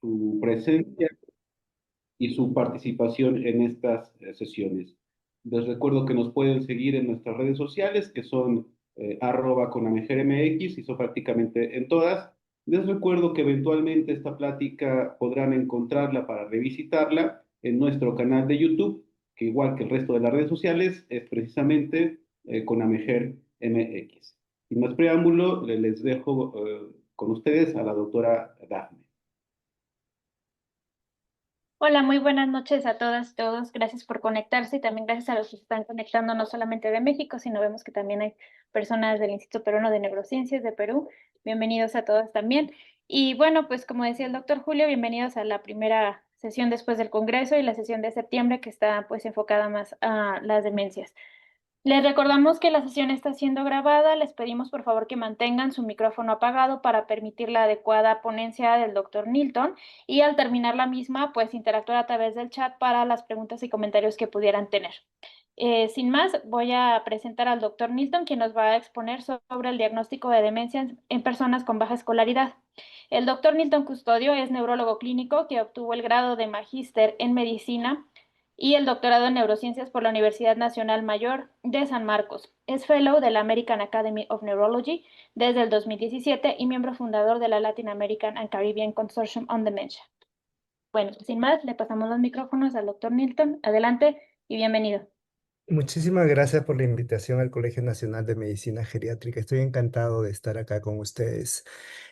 su presencia y su participación en estas sesiones. Les recuerdo que nos pueden seguir en nuestras redes sociales, que son @conamejermx, y son prácticamente en todas. Les recuerdo que eventualmente esta plática podrán encontrarla para revisitarla en nuestro canal de YouTube, que igual que el resto de las redes sociales, es precisamente Conamejer MX. Sin más preámbulo, les dejo con ustedes a la doctora Dafne. Hola, muy buenas noches a todas y todos. Gracias por conectarse y también gracias a los que se están conectando no solamente de México, sino vemos que también hay personas del Instituto Peruano de Neurociencias de Perú. Bienvenidos a todas también. Y bueno, pues como decía el doctor Julio, bienvenidos a la primera sesión después del Congreso y la sesión de septiembre que está pues enfocada más a las demencias. Les recordamos que la sesión está siendo grabada. Les pedimos por favor que mantengan su micrófono apagado para permitir la adecuada ponencia del doctor Nilton y al terminar la misma, pues interactuar a través del chat para las preguntas y comentarios que pudieran tener. Sin más, voy a presentar al doctor Nilton, quien nos va a exponer sobre el diagnóstico de demencia en personas con baja escolaridad. El doctor Nilton Custodio es neurólogo clínico que obtuvo el grado de magíster en medicina y el doctorado en neurociencias por la Universidad Nacional Mayor de San Marcos. Es fellow de la American Academy of Neurology desde el 2017 y miembro fundador de la Latin American and Caribbean Consortium on Dementia. Bueno, sin más, le pasamos los micrófonos al doctor Nilton. Adelante y bienvenido. Muchísimas gracias por la invitación al Colegio Nacional de Medicina Geriátrica. Estoy encantado de estar acá con ustedes.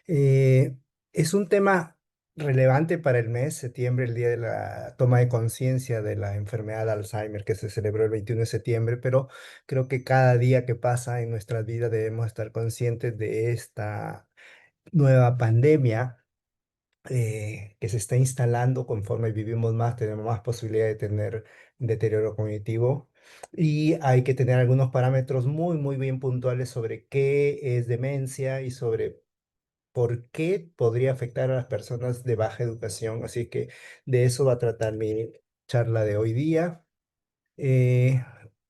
Eh, es un tema relevante para el mes septiembre, el día de la toma de conciencia de la enfermedad de Alzheimer, que se celebró el 21 de septiembre, pero creo que cada día que pasa en nuestras vidas debemos estar conscientes de esta nueva pandemia que se está instalando conforme vivimos más, tenemos más posibilidad de tener deterioro cognitivo y hay que tener algunos parámetros muy bien puntuales sobre qué es demencia y sobre por qué podría afectar a las personas de baja educación. Así que de eso va a tratar mi charla de hoy día. Eh,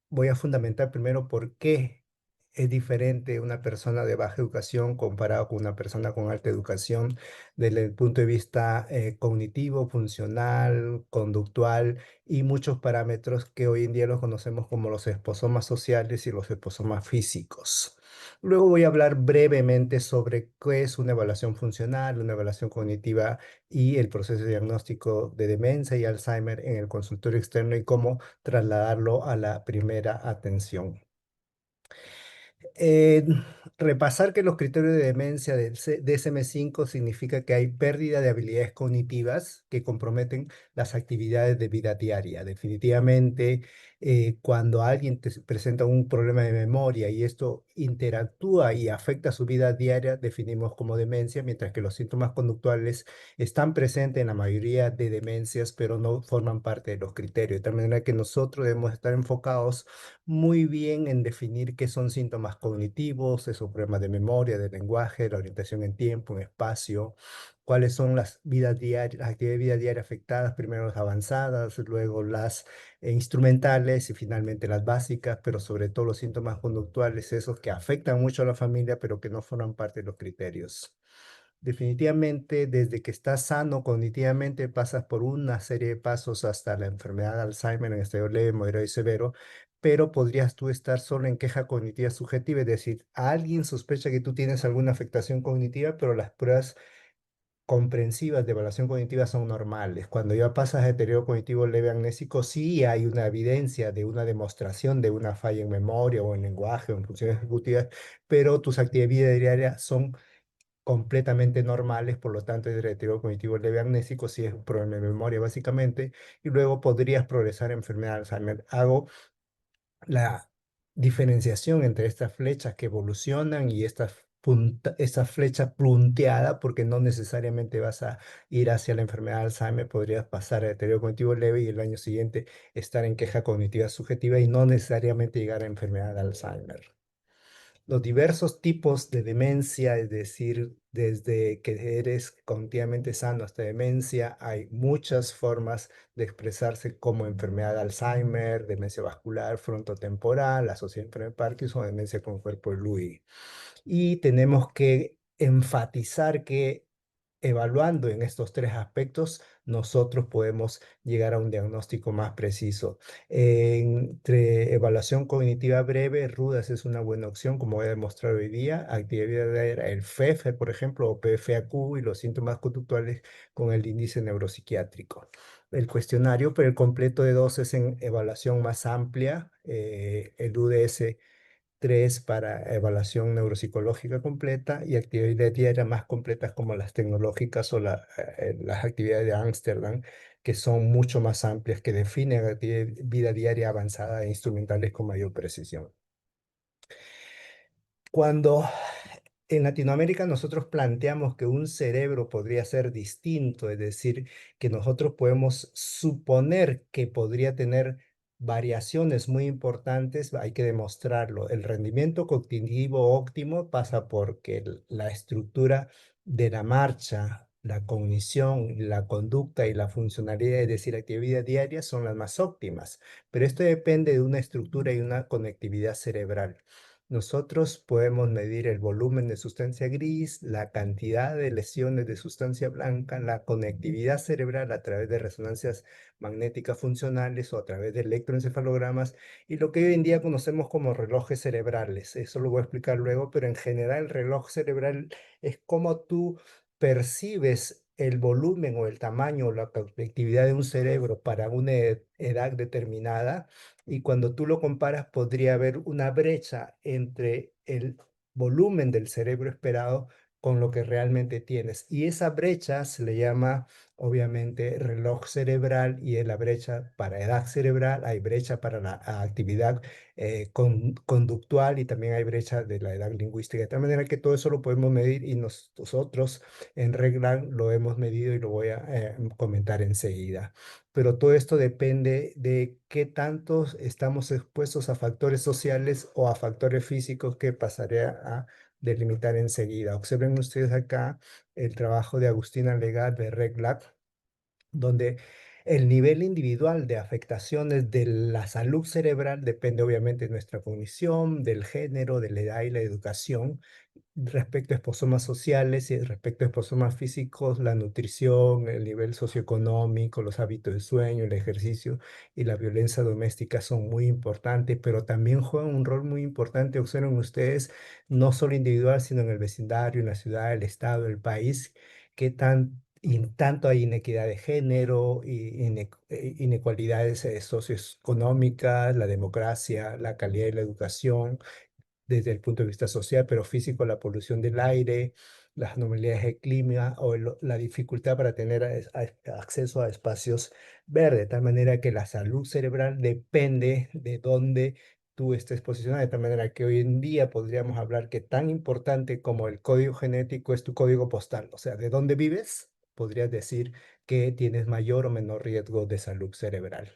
Voy a fundamentar primero por qué es diferente una persona de baja educación comparado con una persona con alta educación desde el punto de vista cognitivo, funcional, conductual y muchos parámetros que hoy en día los conocemos como los esposomas sociales y los esposomas físicos. Luego voy a hablar brevemente sobre qué es una evaluación funcional, una evaluación cognitiva y el proceso de diagnóstico de demencia y Alzheimer en el consultorio externo y cómo trasladarlo a la primera atención. Eh, Repasar que los criterios de demencia del DSM-5 significa que hay pérdida de habilidades cognitivas que comprometen las actividades de vida diaria. Definitivamente, cuando alguien te presenta un problema de memoria y esto interactúa y afecta su vida diaria, definimos como demencia, mientras que los síntomas conductuales están presentes en la mayoría de demencias, pero no forman parte de los criterios. De tal manera que nosotros debemos estar enfocados muy bien en definir qué son síntomas cognitivos, esos problemas de memoria, de lenguaje, la orientación en tiempo, en espacio, cuáles son las vidas diarias, las actividades de vida diaria afectadas, primero las avanzadas, luego las instrumentales y finalmente las básicas, pero sobre todo los síntomas conductuales, esos que afectan mucho a la familia, pero que no forman parte de los criterios. Definitivamente, desde que estás sano cognitivamente, pasas por una serie de pasos hasta la enfermedad de Alzheimer en estado leve, moderado y severo, pero podrías tú estar solo en queja cognitiva subjetiva, es decir, alguien sospecha que tú tienes alguna afectación cognitiva, pero las pruebas comprensivas de evaluación cognitiva son normales. Cuando ya pasas a deterioro cognitivo leve amnésico, sí hay una evidencia de una demostración de una falla en memoria o en lenguaje o en funciones ejecutivas, pero tus actividades diarias son completamente normales, por lo tanto, el deterioro cognitivo leve amnésico sí es un problema de memoria básicamente, y luego podrías progresar en enfermedad de Alzheimer. Hago la diferenciación entre estas flechas que evolucionan y esta flecha punteada, porque no necesariamente vas a ir hacia la enfermedad de Alzheimer, podrías pasar a deterioro cognitivo leve y el año siguiente estar en queja cognitiva subjetiva y no necesariamente llegar a enfermedad de Alzheimer. Los diversos tipos de demencia, es decir, desde que eres cognitivamente sano hasta demencia, hay muchas formas de expresarse como enfermedad de Alzheimer, demencia vascular, frontotemporal, asociada a enfermedad de Parkinson o demencia con cuerpo de Lewy. Y tenemos que enfatizar que evaluando en estos tres aspectos, nosotros podemos llegar a un diagnóstico más preciso. Entre evaluación cognitiva breve, RUDAS es una buena opción, como voy a demostrar hoy día. Actividad diaria, el FEF, por ejemplo, o PFAQ y los síntomas conductuales con el índice neuropsiquiátrico. El cuestionario, pero el completo de dos es en evaluación más amplia, el UDS 3 para evaluación neuropsicológica completa y actividades diarias más completas como las tecnológicas o las actividades de Ámsterdam, que son mucho más amplias, que definen vida diaria avanzada e instrumentales con mayor precisión. Cuando en Latinoamérica nosotros planteamos que un cerebro podría ser distinto, es decir, que nosotros podemos suponer que podría tener variaciones muy importantes, hay que demostrarlo. El rendimiento cognitivo óptimo pasa porque la estructura de la marcha, la cognición, la conducta y la funcionalidad, es decir, actividad diaria, son las más óptimas. Pero esto depende de una estructura y una conectividad cerebral. Nosotros podemos medir el volumen de sustancia gris, la cantidad de lesiones de sustancia blanca, la conectividad cerebral a través de resonancias magnéticas funcionales o a través de electroencefalogramas y lo que hoy en día conocemos como relojes cerebrales. Eso lo voy a explicar luego, pero en general el reloj cerebral es como tú percibes el volumen o el tamaño o la conectividad de un cerebro para una edad determinada y cuando tú lo comparas podría haber una brecha entre el volumen del cerebro esperado con lo que realmente tienes. Y esa brecha se le llama, obviamente, reloj cerebral y en la brecha para edad cerebral, hay brecha para la actividad conductual y también hay brecha de la edad lingüística. De tal manera que todo eso lo podemos medir y nosotros en regla lo hemos medido y lo voy a comentar enseguida, pero todo esto depende de qué tantos estamos expuestos a factores sociales o a factores físicos que pasaré a delimitar enseguida. Observen ustedes acá el trabajo de Agustina Legat de RegLab, donde el nivel individual de afectaciones de la salud cerebral depende obviamente de nuestra cognición, del género, de la edad y la educación, respecto a esposomas sociales y respecto a esposomas físicos, la nutrición, el nivel socioeconómico, los hábitos de sueño, el ejercicio y la violencia doméstica son muy importantes, pero también juegan un rol muy importante, observen ustedes, no solo individual, sino en el vecindario, en la ciudad, el estado, el país, qué tanto hay inequidad de género, y inecualidades socioeconómicas, la democracia, la calidad de la educación, desde el punto de vista social, pero físico, la polución del aire, las anomalías de clima o la dificultad para tener acceso a espacios verdes, de tal manera que la salud cerebral depende de dónde tú estés posicionado, de tal manera que hoy en día podríamos hablar que tan importante como el código genético es tu código postal, o sea, de dónde vives, podrías decir que tienes mayor o menor riesgo de salud cerebral.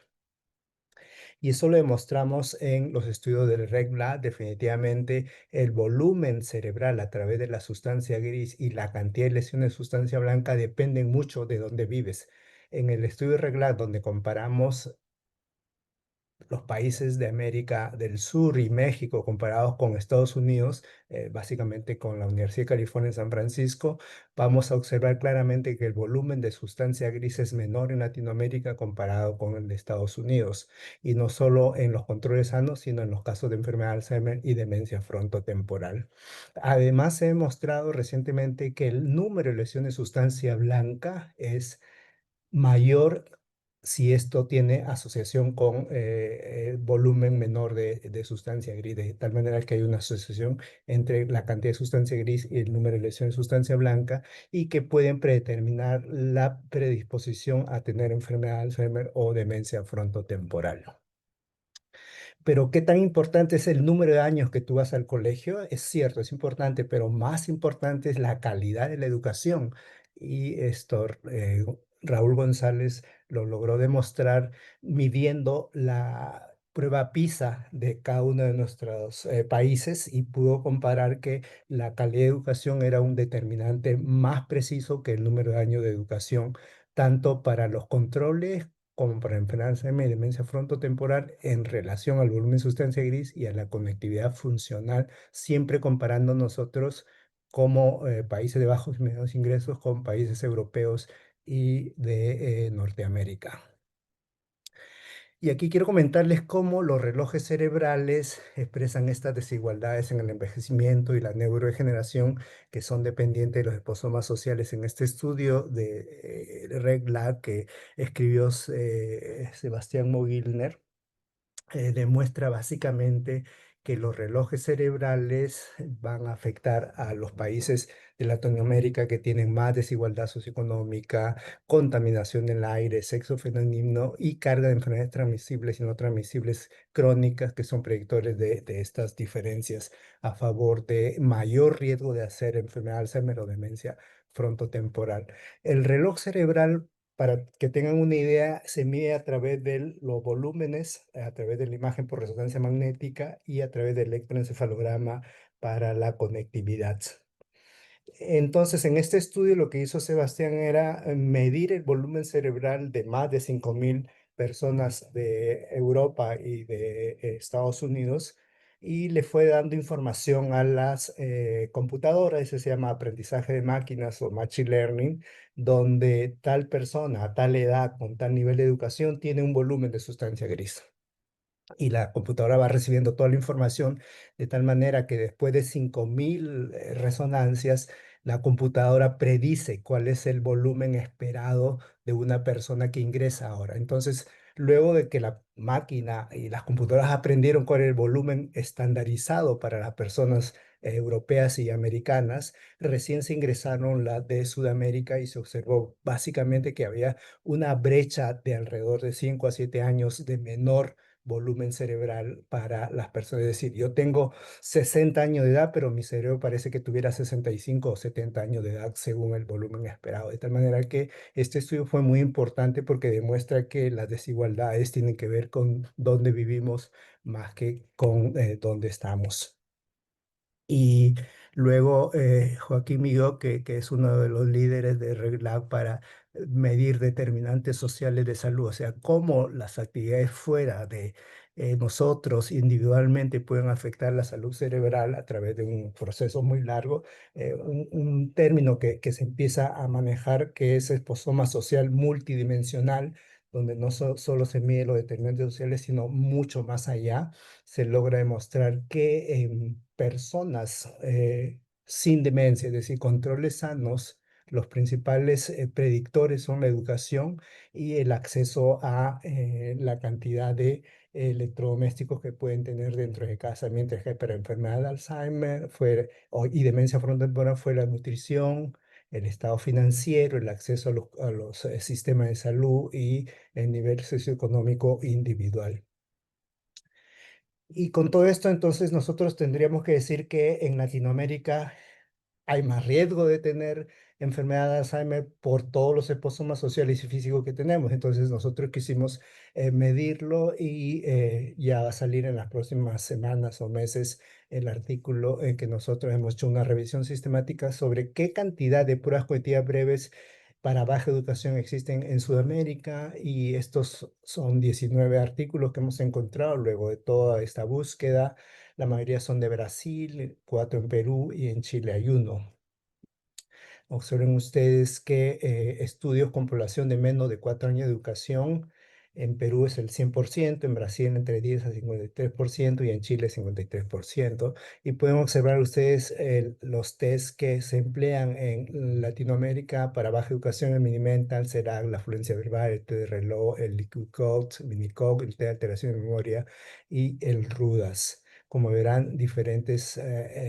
Y eso lo demostramos en los estudios del REGLA. Definitivamente el volumen cerebral a través de la sustancia gris y la cantidad de lesiones de sustancia blanca dependen mucho de dónde vives. En el estudio REGLA, donde comparamos los países de América del Sur y México comparados con Estados Unidos, básicamente con la Universidad de California en San Francisco, vamos a observar claramente que el volumen de sustancia gris es menor en Latinoamérica comparado con el de Estados Unidos, y no solo en los controles sanos, sino en los casos de enfermedad de Alzheimer y demencia frontotemporal. Además, se ha demostrado recientemente que el número de lesiones de sustancia blanca es mayor si esto tiene asociación con volumen menor de sustancia gris, de tal manera que hay una asociación entre la cantidad de sustancia gris y el número de lesiones de sustancia blanca y que pueden predeterminar la predisposición a tener enfermedad de Alzheimer o demencia frontotemporal. Pero ¿qué tan importante es el número de años que tú vas al colegio? Es cierto, es importante, pero más importante es la calidad de la educación. Y esto, Raúl González lo logró demostrar midiendo la prueba PISA de cada uno de nuestros países y pudo comparar que la calidad de educación era un determinante más preciso que el número de años de educación, tanto para los controles como para enfermedad de Alzheimer y demencia frontotemporal en relación al volumen de sustancia gris y a la conectividad funcional, siempre comparando nosotros como países de bajos y medianos ingresos, con países europeos y de Norteamérica. Y aquí quiero comentarles cómo los relojes cerebrales expresan estas desigualdades en el envejecimiento y la neurodegeneración que son dependientes de los esposomas sociales. En este estudio de Regla que escribió Sebastián Mogilner, demuestra básicamente que los relojes cerebrales van a afectar a los países de Latinoamérica que tienen más desigualdad socioeconómica, contaminación del aire, sexo femenino y carga de enfermedades transmisibles y no transmisibles crónicas que son predictores de estas diferencias a favor de mayor riesgo de hacer enfermedad de Alzheimer o demencia frontotemporal. El reloj cerebral, para que tengan una idea, se mide a través de los volúmenes, a través de la imagen por resonancia magnética y a través del electroencefalograma para la conectividad. Entonces, en este estudio lo que hizo Sebastián era medir el volumen cerebral de más de 5.000 personas de Europa y de Estados Unidos y le fue dando información a las computadoras, eso se llama aprendizaje de máquinas o machine learning, donde tal persona a tal edad, con tal nivel de educación, tiene un volumen de sustancia gris y la computadora va recibiendo toda la información de tal manera que después de 5.000 resonancias, la computadora predice cuál es el volumen esperado de una persona que ingresa ahora. Entonces, luego de que la máquina y las computadoras aprendieron cuál es el volumen estandarizado para las personas europeas y americanas, recién se ingresaron las de Sudamérica y se observó básicamente que había una brecha de alrededor de 5 a 7 años de menor volumen cerebral para las personas. Es decir, yo tengo 60 años de edad, pero mi cerebro parece que tuviera 65 o 70 años de edad según el volumen esperado. De tal manera que este estudio fue muy importante porque demuestra que las desigualdades tienen que ver con dónde vivimos más que con dónde estamos. Y luego Joaquín Miró, que es uno de los líderes de RegLab para medir determinantes sociales de salud, o sea, cómo las actividades fuera de nosotros individualmente pueden afectar la salud cerebral a través de un proceso muy largo. Un término que se empieza a manejar que es esposoma social multidimensional, donde no solo se mide los determinantes sociales, sino mucho más allá se logra demostrar que en personas sin demencia, es decir, controles sanos, los principales predictores son la educación y el acceso a la cantidad de electrodomésticos que pueden tener dentro de casa, mientras que para enfermedad de Alzheimer y demencia frontotemporal fue la nutrición, el estado financiero, el acceso a los sistemas de salud y el nivel socioeconómico individual. Y con todo esto, entonces, nosotros tendríamos que decir que en Latinoamérica hay más riesgo de tener enfermedad de Alzheimer por todos los esposomas sociales y físicos que tenemos. Entonces, nosotros quisimos medirlo y ya va a salir en las próximas semanas o meses el artículo en que nosotros hemos hecho una revisión sistemática sobre qué cantidad de pruebas cognitivas breves para baja educación existen en Sudamérica y estos son 19 artículos que hemos encontrado luego de toda esta búsqueda. La mayoría son de Brasil, 4 en Perú y en Chile hay uno. Observen ustedes que estudios con población de menos de 4 años de educación, en Perú es el 100%, en Brasil entre 10 a 53% y en Chile 53%. Y pueden observar ustedes los test que se emplean en Latinoamérica para baja educación, el Mini-Mental, será la fluencia verbal, el test de reloj, el Liquid-Code, Mini-Code, el test de alteración de memoria y el RUDAS. Como verán, diferentes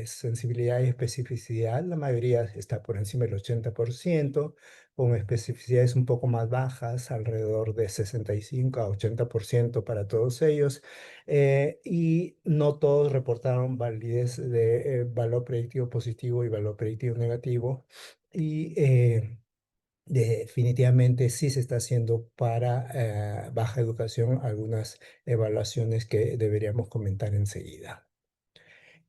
sensibilidades y especificidad. La mayoría está por encima del 80%, con especificidades un poco más bajas, alrededor de 65 a 80% para todos ellos. Y no todos reportaron validez de valor predictivo positivo y valor predictivo negativo. Y definitivamente sí se está haciendo para baja educación algunas evaluaciones que deberíamos comentar enseguida.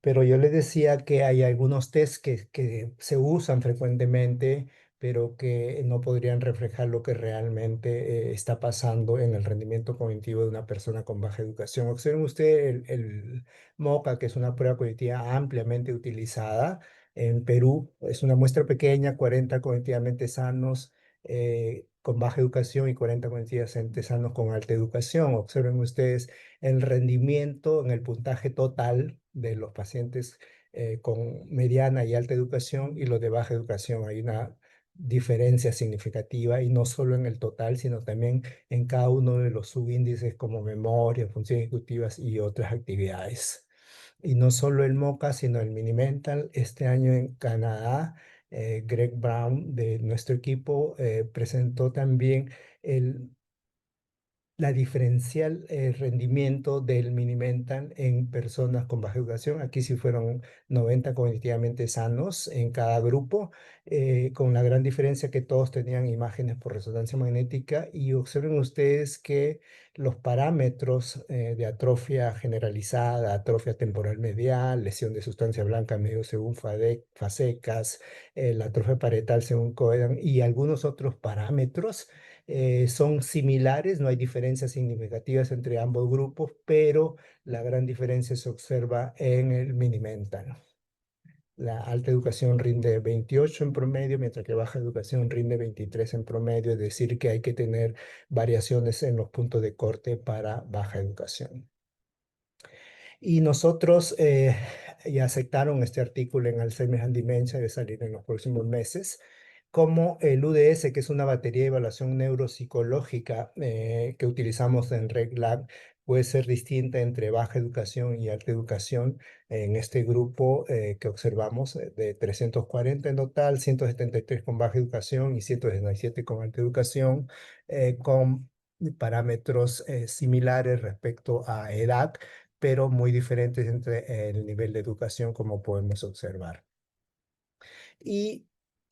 Pero yo les decía que hay algunos tests que se usan frecuentemente, pero que no podrían reflejar lo que realmente está pasando en el rendimiento cognitivo de una persona con baja educación. Observen usted el MOCA, que es una prueba cognitiva ampliamente utilizada. en Perú. Es una muestra pequeña, 40 cognitivamente sanos con baja educación y 40 cognitivamente sanos con alta educación. Observen ustedes el rendimiento en el puntaje total de los pacientes con mediana y alta educación y los de baja educación. Hay una diferencia significativa y no solo en el total, sino también en cada uno de los subíndices como memoria, funciones ejecutivas y otras actividades. Y no solo el MOCA, sino el Mini-Mental. Este año en Canadá, Greg Brown de nuestro equipo presentó también el la diferencial rendimiento del Minimental en personas con baja educación. Aquí sí fueron 90 cognitivamente sanos en cada grupo, con la gran diferencia que todos tenían imágenes por resonancia magnética. Y observen ustedes que los parámetros de atrofia generalizada, atrofia temporal medial, lesión de sustancia blanca medio según FASECAS, la atrofia parietal según Coedan y algunos otros parámetros son similares, no hay diferencias significativas entre ambos grupos, pero la gran diferencia se observa en el Minimental. La alta educación rinde 28 en promedio, mientras que baja educación rinde 23 en promedio, es decir, que hay que tener variaciones en los puntos de corte para baja educación. Y nosotros ya aceptaron este artículo en Alzheimer and Dementia de salir en los próximos meses, como el UDS, que es una batería de evaluación neuropsicológica que utilizamos en RegLab, puede ser distinta entre baja educación y alta educación. En este grupo que observamos, de 340 en total, 173 con baja educación y 167 con alta educación, con parámetros similares respecto a edad, pero muy diferentes entre el nivel de educación, como podemos observar. Y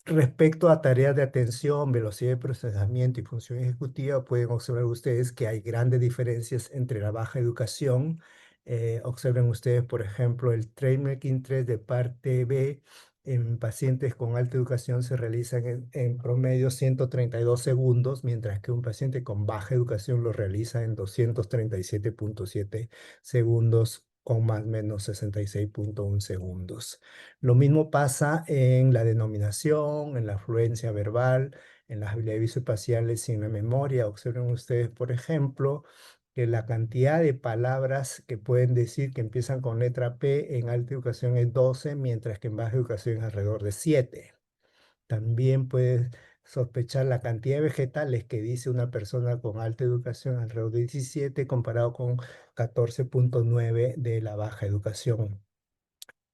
respecto a tareas de atención, velocidad de procesamiento y función ejecutiva, pueden observar ustedes que hay grandes diferencias entre la baja educación. Observen ustedes, por ejemplo, el Trainmaking 3 de parte B en pacientes con alta educación se realizan en promedio 132 segundos, mientras que un paciente con baja educación lo realiza en 237.7 segundos con más o menos 66.1 segundos. Lo mismo pasa en la denominación, en la fluencia verbal, en las habilidades visoespaciales y en la memoria. Observen ustedes, por ejemplo, que la cantidad de palabras que pueden decir que empiezan con letra P en alta educación es 12, mientras que en baja educación es alrededor de 7. También puedes sospechar la cantidad de vegetales que dice una persona con alta educación alrededor de 17 comparado con 14.9 de la baja educación.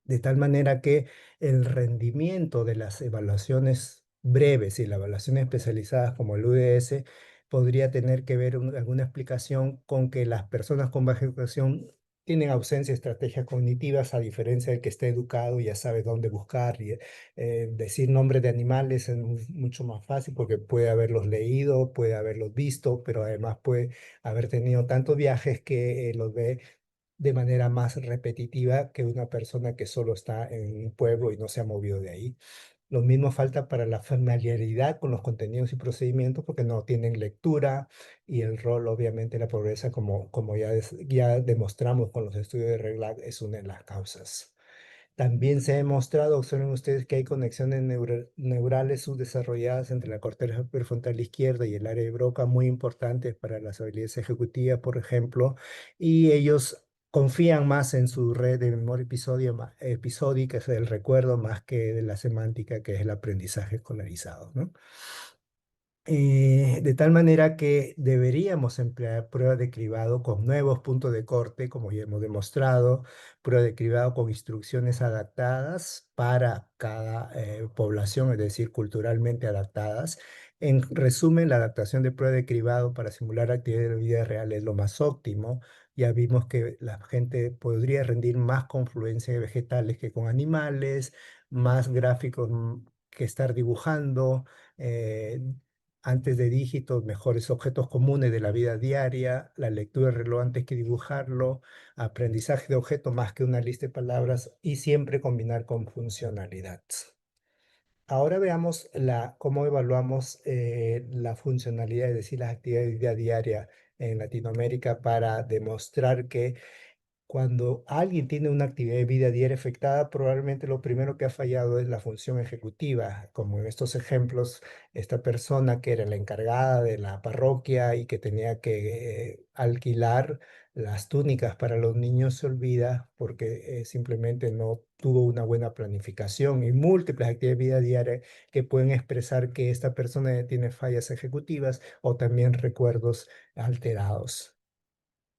De tal manera que el rendimiento de las evaluaciones breves y las evaluaciones especializadas como el UDS podría tener que ver alguna explicación con que las personas con baja educación tienen ausencia de estrategias cognitivas, a diferencia del que está educado y ya sabe dónde buscar. Y, decir nombres de animales es mucho más fácil porque puede haberlos leído, puede haberlos visto, pero además puede haber tenido tantos viajes que los ve de manera más repetitiva que una persona que solo está en un pueblo y no se ha movido de ahí. Lo mismo falta para la familiaridad con los contenidos y procedimientos porque no tienen lectura y el rol, obviamente, la pobreza, como ya demostramos con los estudios de REGLAC, es una de las causas. También se ha demostrado, observen ustedes, que hay conexiones neurales subdesarrolladas entre la corteza prefrontal izquierda y el área de Broca muy importantes para las habilidades ejecutivas, por ejemplo, y ellos confían más en su red de memoria episódica, es el recuerdo, más que de la semántica, que es el aprendizaje escolarizado, ¿no? De tal manera que deberíamos emplear pruebas de cribado con nuevos puntos de corte, como ya hemos demostrado, prueba de cribado con instrucciones adaptadas para cada población, es decir, culturalmente adaptadas. En resumen, la adaptación de prueba de cribado para simular actividades de la vida real es lo más óptimo. Ya vimos que la gente podría rendir más con fluencia de vegetales que con animales, más gráficos que estar dibujando. eh, Antes de dígitos, mejores objetos comunes de la vida diaria, la lectura del reloj antes que dibujarlo, aprendizaje de objeto más que una lista de palabras y siempre combinar con funcionalidad. Ahora veamos cómo evaluamos la funcionalidad, es decir, las actividades de vida diaria en Latinoamérica para demostrar que cuando alguien tiene una actividad de vida diaria afectada, probablemente lo primero que ha fallado es la función ejecutiva, como en estos ejemplos, esta persona que era la encargada de la parroquia y que tenía que alquilar las túnicas para los niños se olvida porque simplemente no tuvo una buena planificación y múltiples actividades de vida diaria que pueden expresar que esta persona tiene fallas ejecutivas o también recuerdos alterados.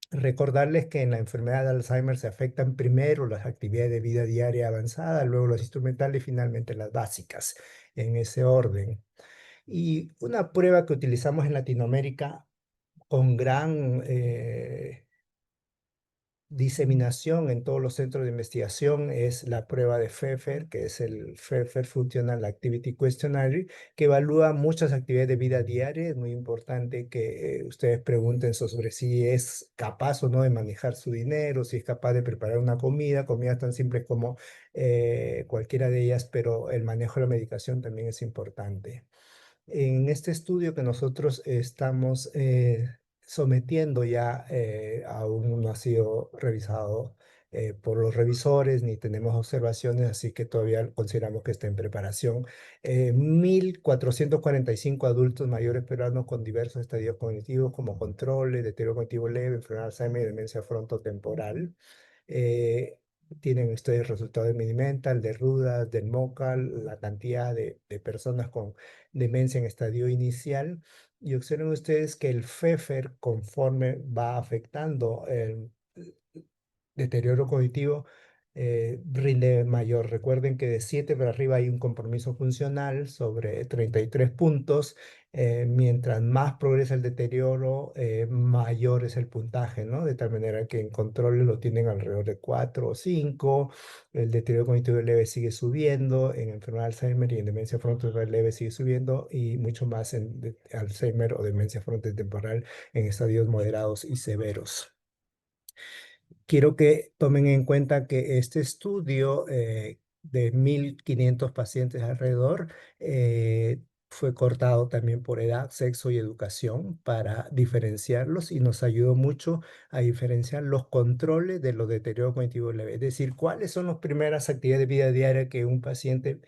Recordarles que en la enfermedad de Alzheimer se afectan primero las actividades de vida diaria avanzada, luego las instrumentales y finalmente las básicas, en ese orden. Y una prueba que utilizamos en Latinoamérica con gran diseminación en todos los centros de investigación es la prueba de Pfeffer, que es el Pfeffer Functional Activity Questionnaire, que evalúa muchas actividades de vida diaria. Es muy importante que ustedes pregunten sobre si es capaz o no de manejar su dinero, si es capaz de preparar una comida, comidas tan simples como cualquiera de ellas, pero el manejo de la medicación también es importante. En este estudio que nosotros estamos sometiendo ya, aún no ha sido revisado por los revisores ni tenemos observaciones, así que todavía consideramos que está en preparación. 1.445 adultos mayores peruanos con diversos estadios cognitivos como controles, deterioro cognitivo leve, enfermedad de Alzheimer y demencia frontotemporal. Eh, Tienen ustedes resultados del Minimental, de Rudas, del MoCA, la cantidad de personas con demencia en estadio inicial. Y observen ustedes que el Pfeffer, conforme va afectando el deterioro cognitivo, rinde mayor. Recuerden que de 7 para arriba hay un compromiso funcional sobre 33 puntos. Mientras más progresa el deterioro, mayor es el puntaje, ¿no? De tal manera que en controles lo tienen alrededor de 4 o 5. El deterioro cognitivo leve sigue subiendo. En enfermedad de Alzheimer y en demencia frontotemporal leve sigue subiendo. Y mucho más en Alzheimer o demencia frontotemporal en estadios moderados y severos. Quiero que tomen en cuenta que este estudio de 1.500 pacientes alrededor fue cortado también por edad, sexo y educación para diferenciarlos y nos ayudó mucho a diferenciar los controles de los deterioros cognitivos leves. Es decir, cuáles son las primeras actividades de vida diaria que un paciente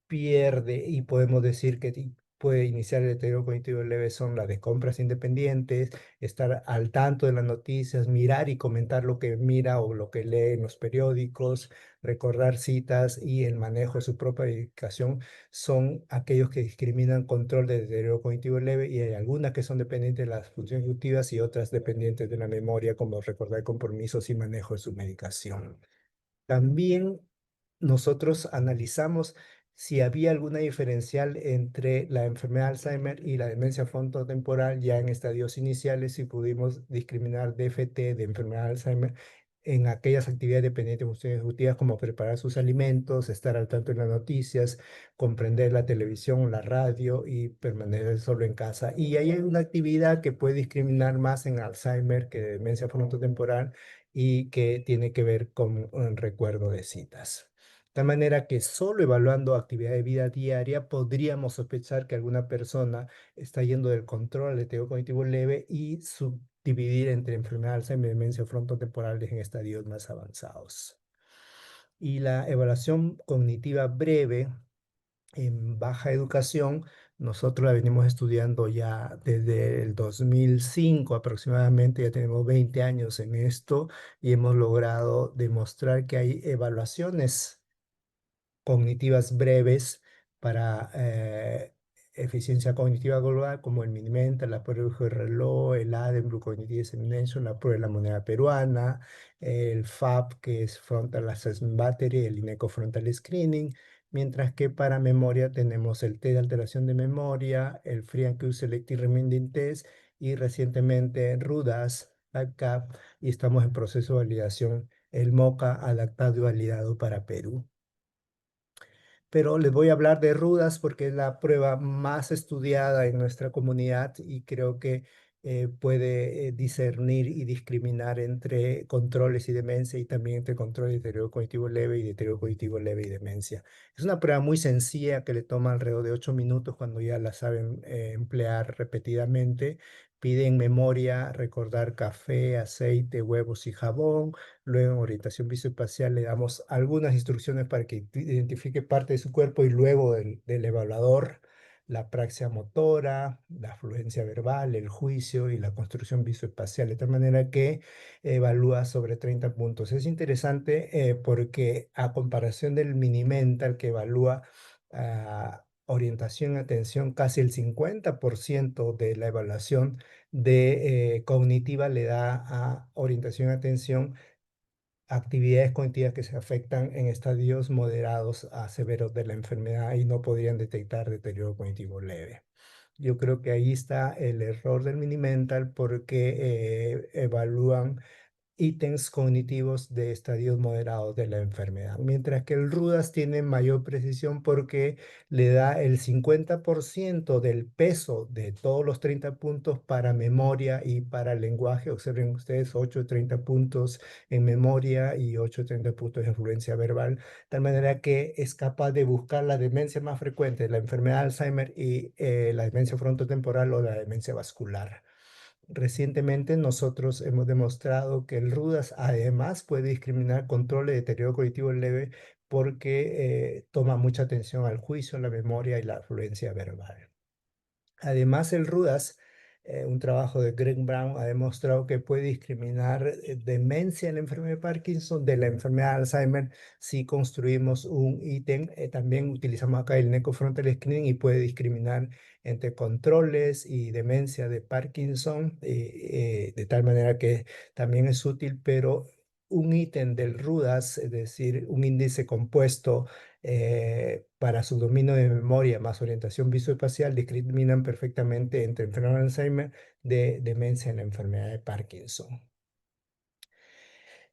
pierde y podemos decir que puede iniciar el deterioro cognitivo leve son las de compras independientes, estar al tanto de las noticias, mirar y comentar lo que mira o lo que lee en los periódicos, recordar citas y el manejo de su propia dedicación son aquellos que discriminan control de deterioro cognitivo leve y hay algunas que son dependientes de las funciones ejecutivas y otras dependientes de la memoria, como recordar compromisos y manejo de su medicación. También nosotros analizamos si había alguna diferencial entre la enfermedad de Alzheimer y la demencia frontotemporal ya en estadios iniciales y pudimos discriminar DFT de enfermedad de Alzheimer en aquellas actividades dependientes de funciones ejecutivas como preparar sus alimentos, estar al tanto de las noticias, comprender la televisión, la radio y permanecer solo en casa. Y ahí hay una actividad que puede discriminar más en Alzheimer que demencia frontotemporal y que tiene que ver con un recuerdo de citas. De tal manera que solo evaluando actividad de vida diaria podríamos sospechar que alguna persona está yendo del control al deterioro cognitivo leve y subdividir entre enfermedad de Alzheimer y demencia frontotemporales en estadios más avanzados. Y la evaluación cognitiva breve en baja educación, nosotros la venimos estudiando ya desde el 2005 aproximadamente, ya tenemos 20 años en esto y hemos logrado demostrar que hay evaluaciones cognitivas breves para eficiencia cognitiva global, como el Minimental, la prueba de reloj, el ADEM, Cognitive Examination, la prueba de la moneda peruana, el FAB, que es Frontal Assessment Battery, el INECO Frontal Screening, mientras que para memoria tenemos el test de alteración de memoria, el Free and Clear Selective Reminding Test y recientemente RUDAS, ACAP, y estamos en proceso de validación el MOCA adaptado y validado para Perú. Pero les voy a hablar de rudas porque es la prueba más estudiada en nuestra comunidad y creo que puede discernir y discriminar entre controles y demencia y también entre control de deterioro cognitivo leve y deterioro cognitivo leve y demencia. Es una prueba muy sencilla que le toma alrededor de 8 minutos cuando ya la saben emplear repetidamente. Pide en memoria recordar café, aceite, huevos y jabón. Luego en orientación visoespacial le damos algunas instrucciones para que identifique parte de su cuerpo y luego del evaluador la praxia motora, la fluencia verbal, el juicio y la construcción visoespacial, de tal manera que evalúa sobre 30 puntos. Es interesante porque a comparación del Mini-Mental que evalúa orientación y atención, casi el 50% de la evaluación de cognitiva le da a orientación y atención actividades cognitivas que se afectan en estadios moderados a severos de la enfermedad y no podrían detectar deterioro cognitivo leve. Yo creo que ahí está el error del Mini-Mental porque evalúan ítems cognitivos de estadios moderados de la enfermedad, mientras que el RUDAS tiene mayor precisión porque le da el 50% del peso de todos los 30 puntos para memoria y para lenguaje. Observen ustedes 8 de 30 puntos en memoria y 8 de 30 puntos en fluencia verbal, de tal manera que es capaz de buscar la demencia más frecuente, la enfermedad de Alzheimer y la demencia frontotemporal o la demencia vascular. Recientemente nosotros hemos demostrado que el RUDAS además puede discriminar control de deterioro cognitivo leve porque toma mucha atención al juicio, la memoria y la fluencia verbal. Además, el RUDAS, un trabajo de Greg Brown, ha demostrado que puede discriminar demencia en la enfermedad de Parkinson de la enfermedad de Alzheimer si construimos un ítem. También utilizamos acá el necrofrontal screening y puede discriminar entre controles y demencia de Parkinson, de tal manera que también es útil, pero un ítem del RUDAS, es decir, un índice compuesto para su dominio de memoria más orientación visoespacial discriminan perfectamente entre enfermedad de Alzheimer de demencia en la enfermedad de Parkinson.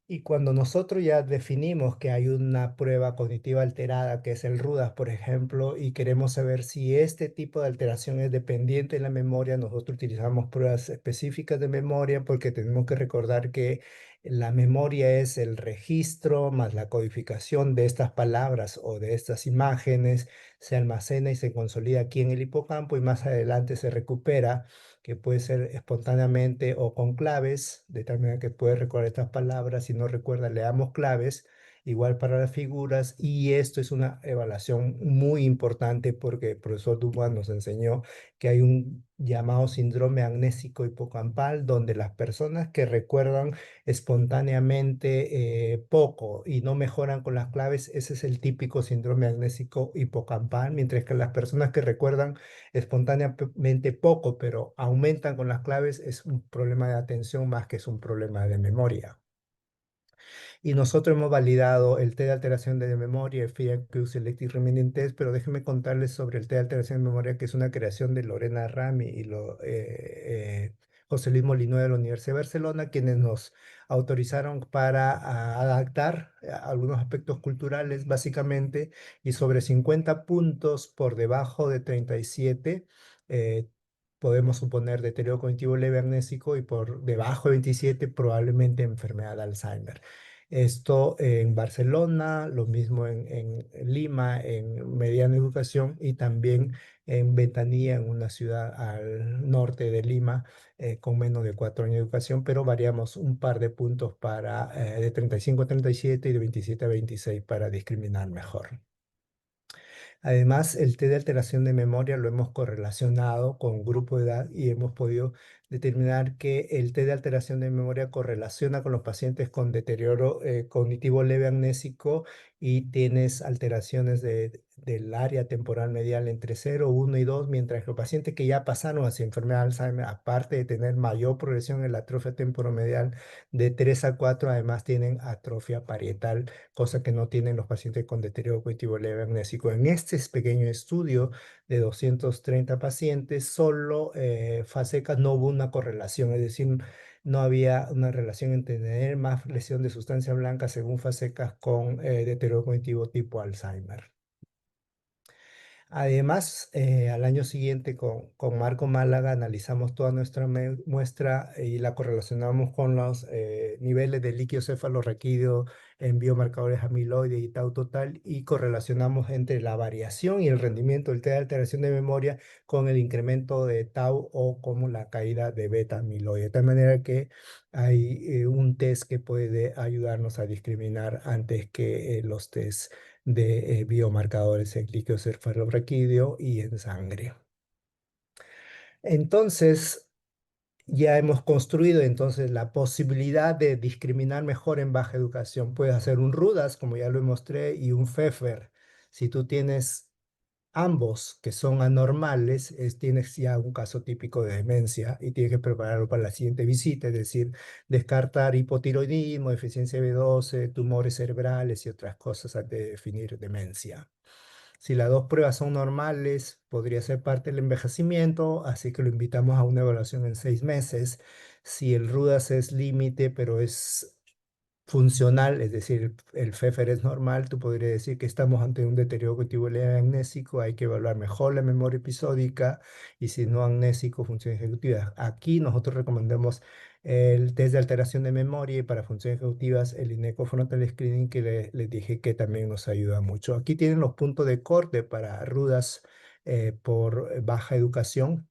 Y cuando nosotros ya definimos que hay una prueba cognitiva alterada, que es el RUDAS, por ejemplo, y queremos saber si este tipo de alteración es dependiente de la memoria, nosotros utilizamos pruebas específicas de memoria porque tenemos que recordar que la memoria es el registro más la codificación de estas palabras o de estas imágenes, se almacena y se consolida aquí en el hipocampo y más adelante se recupera, que puede ser espontáneamente o con claves, de tal manera que puede recordar estas palabras. Si no recuerda, le damos claves, igual para las figuras. Y esto es una evaluación muy importante porque el profesor Dubois nos enseñó que hay un llamado síndrome amnésico hipocampal, donde las personas que recuerdan espontáneamente poco y no mejoran con las claves, ese es el típico síndrome amnésico hipocampal, mientras que las personas que recuerdan espontáneamente poco, pero aumentan con las claves, es un problema de atención más que es un problema de memoria. Y nosotros hemos validado el test de alteración de memoria, el FIA-Q Selective Remaining Test, pero déjenme contarles sobre el test de alteración de memoria, que es una creación de Lorena Rami y José Luis Molinó de la Universidad de Barcelona, quienes nos autorizaron para adaptar algunos aspectos culturales, básicamente, y sobre 50 puntos por debajo de 37, eh, podemos suponer deterioro cognitivo leve amnésico y por debajo de 27 probablemente enfermedad de Alzheimer. Esto en Barcelona, lo mismo en Lima, en Mediana Educación y también en Ventanilla, en una ciudad al norte de Lima, con menos de 4 años de educación, pero variamos un par de puntos para, de 35 a 37 y de 27 a 26 para discriminar mejor. Además, el test de alteración de memoria lo hemos correlacionado con grupo de edad y hemos podido determinar que el test de alteración de memoria correlaciona con los pacientes con deterioro cognitivo leve amnésico y tienes alteraciones del área temporal medial entre 0, 1 y 2, mientras que los pacientes que ya pasaron hacia enfermedad de Alzheimer, aparte de tener mayor progresión en la atrofia temporomedial de 3 a 4, además tienen atrofia parietal, cosa que no tienen los pacientes con deterioro cognitivo leve amnésico. En este pequeño estudio de 230 pacientes, solo FASECAS no hubo una correlación, es decir, no había una relación entre tener más lesión de sustancia blanca según FASECAS con deterioro cognitivo tipo Alzheimer. Además, al año siguiente con Marco Málaga analizamos toda nuestra muestra y la correlacionamos con los niveles de líquido cefalorraquídeo en biomarcadores amiloide y tau total y correlacionamos entre la variación y el rendimiento del test de alteración de memoria con el incremento de tau o como la caída de beta amiloide. De tal manera que hay un test que puede ayudarnos a discriminar antes que los tests de biomarcadores en líquido cefalorraquídeo y en sangre. Entonces, ya hemos construido entonces la posibilidad de discriminar mejor en baja educación. Puedes hacer un RUDAS, como ya lo mostré, y un FEFER. Si tú tienes ambos que son anormales, tienes ya un caso típico de demencia y tienes que prepararlo para la siguiente visita, es decir, descartar hipotiroidismo, deficiencia B12, tumores cerebrales y otras cosas antes de definir demencia. Si las dos pruebas son normales, podría ser parte del envejecimiento, así que lo invitamos a una evaluación en 6 meses. Si el RUDAS es límite, pero es funcional, es decir, el FEFER es normal, tú podrías decir que estamos ante un deterioro cognitivo leve amnésico, hay que evaluar mejor la memoria episódica y si no amnésico, función ejecutiva. Aquí nosotros recomendamos el test de alteración de memoria y para funciones ejecutivas el INECO Frontal Screening que les dije que también nos ayuda mucho. Aquí tienen los puntos de corte para rudas por baja educación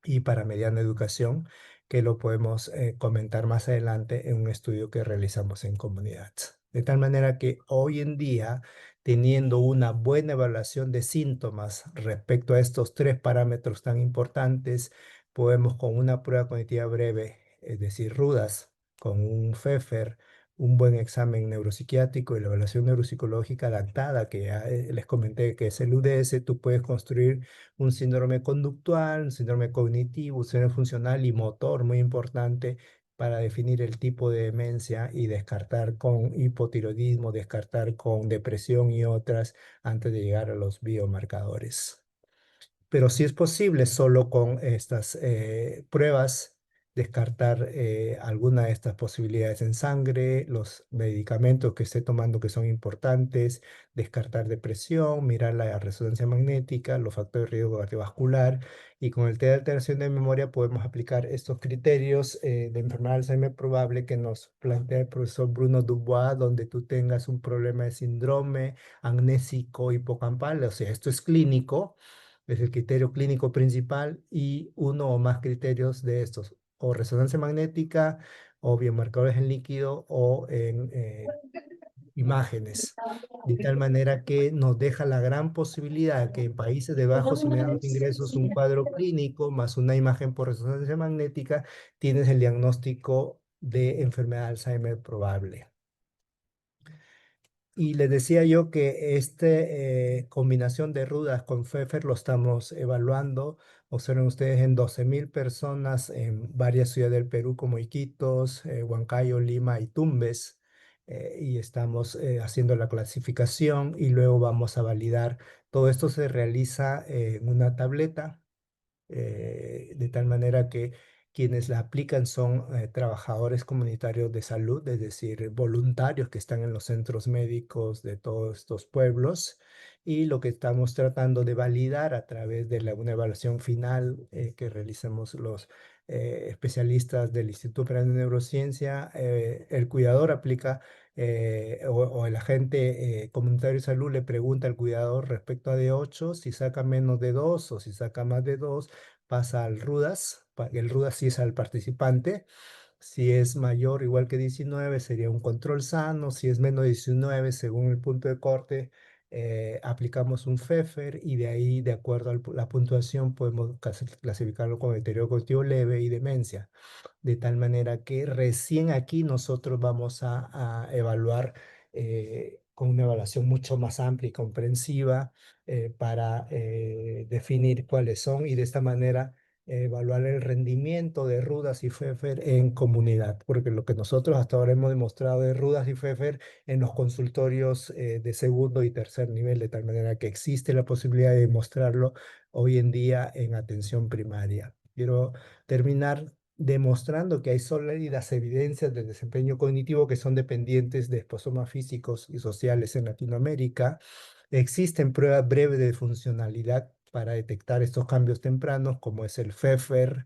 y para mediana educación, que lo podemos comentar más adelante en un estudio que realizamos en comunidad. De tal manera que hoy en día, teniendo una buena evaluación de síntomas respecto a estos tres parámetros tan importantes, podemos con una prueba cognitiva breve, es decir, rudas, con un FEFER, un buen examen neuropsiquiátrico y la evaluación neuropsicológica adaptada, que ya les comenté que es el UDS, tú puedes construir un síndrome conductual, un síndrome cognitivo, un síndrome funcional y motor, muy importante para definir el tipo de demencia y descartar con hipotiroidismo, descartar con depresión y otras antes de llegar a los biomarcadores. Pero si es posible solo con estas pruebas descartar alguna de estas posibilidades en sangre, los medicamentos que esté tomando que son importantes, descartar depresión, mirar la resonancia magnética, los factores de riesgo cardiovascular y con el test de alteración de memoria podemos aplicar estos criterios de enfermedad de Alzheimer probable que nos plantea el profesor Bruno Dubois, donde tú tengas un problema de síndrome amnésico hipocampal, o sea, esto es clínico, es el criterio clínico principal y uno o más criterios de estos, o resonancia magnética, o biomarcadores en líquido, o en imágenes. De tal manera que nos deja la gran posibilidad que en países de bajos y medianos ingresos, un cuadro clínico más una imagen por resonancia magnética, tienes el diagnóstico de enfermedad de Alzheimer probable. Y les decía yo que esta combinación de rudas con FEFER lo estamos evaluando. Observen ustedes en 12.000 personas en varias ciudades del Perú como Iquitos, Huancayo, Lima y Tumbes. Y estamos haciendo la clasificación y luego vamos a validar. Todo esto se realiza en una tableta de tal manera que quienes la aplican son trabajadores comunitarios de salud, es decir, voluntarios que están en los centros médicos de todos estos pueblos. Y lo que estamos tratando de validar a través de una evaluación final que realicemos los especialistas del Instituto Federal de Neurociencia, el cuidador aplica o el agente comunitario de salud le pregunta al cuidador respecto a D8, si saca menos de 2 o si saca más de 2 pasa al RUDAS. El RUDAS sí es al participante. Si es mayor o igual que 19 sería un control sano. Si es menos de 19, según el punto de corte, aplicamos un FEFER y de ahí, de acuerdo a la puntuación, podemos clasificarlo como deterioro cognitivo leve y demencia. De tal manera que recién aquí nosotros vamos a evaluar con una evaluación mucho más amplia y comprensiva para definir cuáles son y de esta manera evaluar el rendimiento de Rudas y Pfeffer en comunidad, porque lo que nosotros hasta ahora hemos demostrado de Rudas y Pfeffer en los consultorios de segundo y tercer nivel, de tal manera que existe la posibilidad de demostrarlo hoy en día en atención primaria. Quiero terminar demostrando que hay sólidas evidencias de desempeño cognitivo que son dependientes de exposomas físicos y sociales en Latinoamérica Existen pruebas breves de funcionalidad para detectar estos cambios tempranos, como es el FEFR.